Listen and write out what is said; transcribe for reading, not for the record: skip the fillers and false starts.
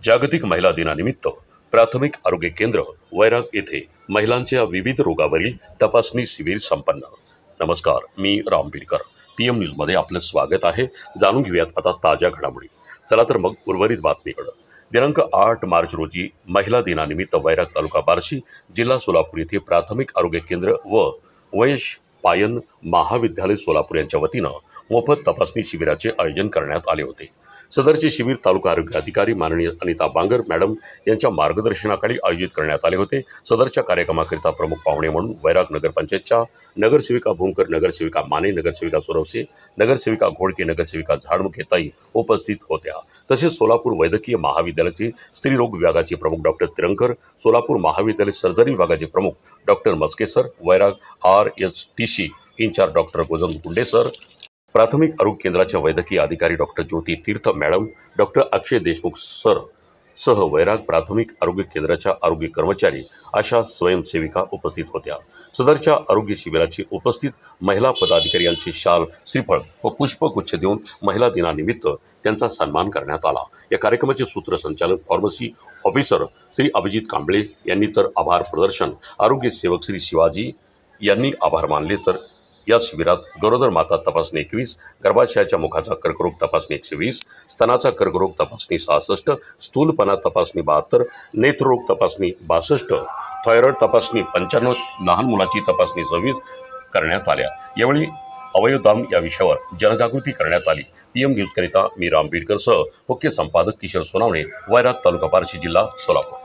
जागतिक महिला दिनानिमित्त प्राथमिक आरोग्य केंद्र वैराग येथे महिलांच्या विविध रोगावरील तपासणी शिबिर संपन्न। नमस्कार, मी राम बिडकर। पीएम न्यूज मध्ये आपलं स्वागत आहे। जाणून घेऊयात आता ताज्या घडामोडी। चला तर मग उर्वरित बातमीकडे। दिनांक 8 मार्च रोजी महिला दिनानिमित्त वैराग तालुका बार्शी, जिल्हा सोलापूर येथे प्राथमिक आरोग्य केंद्र व वयश पायन महाविद्यालय सोलापूर यांच्या वतीनं मोफत तपासणी शिबिराचे आयोजन करण्यात आले होते। सदरचे शिबिर तालुका आरोग्य अधिकारी माननीय अनिता बांगर मॅडम यांच्या मार्गदर्शनाखाली आयोजित करण्यात आले होते। सदरच्या कार्यक्रमाकरिता प्रमुख पाहुणे म्हणून वैराग नगरपंचायतच्या नगरसेविका भूमकर, नगरसेविका माने, नगरसेविका सुरवसे, नगरसेविका घोडके, नगरसेविका झाडमुखे ताई उपस्थित होत्या। तसेच सोलापूर वैद्यकीय महाविद्यालयाचे स्त्रीरोग विभागाचे प्रमुख डॉक्टर तिरंकर, सोलापूर महाविद्यालय सर्जरी विभागाचे प्रमुख doctor Maske sir, Vairag RSTC incharge doctor Gojam Gunde sir, प्राथमिक आरोग्य केंद्राच्या वैद्यकीय अधिकारी doctor Jyoti Tirth madam, doctor Akshay Deshmukh sir सह वैराग प्राथमिक आरोग्य केंद्राच्या आरोग्य कर्मचारी अशा स्वयंसेविका उपस्थित होत्या। सदरच्या आरोग्य शिबिराची उपस्थित महिला पदाधिकारी यांची शाल, श्रीफळ व पुष्पगुच्छ देऊन महिला दिनानिमित्त त्यांचा सन्मान करण्यात आला। या कार्यक्रमाचे सूत्रसंचालन फार्मसी ऑफिसर श्री अभिजित कांबळे यांनी तर आभार प्रदर्शन आरोग्य सेवक श्री शिवाजी यांनी आभार मानले। तर या शिबिरात गरोदर माता तपासणी 21, गर्भाशयाच्या मुखाचा कर्करोग तपासणी 120, स्तनाचा कर्करोग तपासणी 66, स्थूलपणा तपासणी 72, नेत्ररोग तपासणी 62, थायरॉइड तपासणी 95, लहान मुलाची तपासणी 26 करण्यात आल्या। यावेळी अवयवदान या विषयावर जनजागृती करण्यात आली। पीएम न्यूज करिता मी राम बिडकर सह मुख्य संपादक किशोर सोनावणे, वैराग तालुका बार्शी, जिल्हा सोलापूर।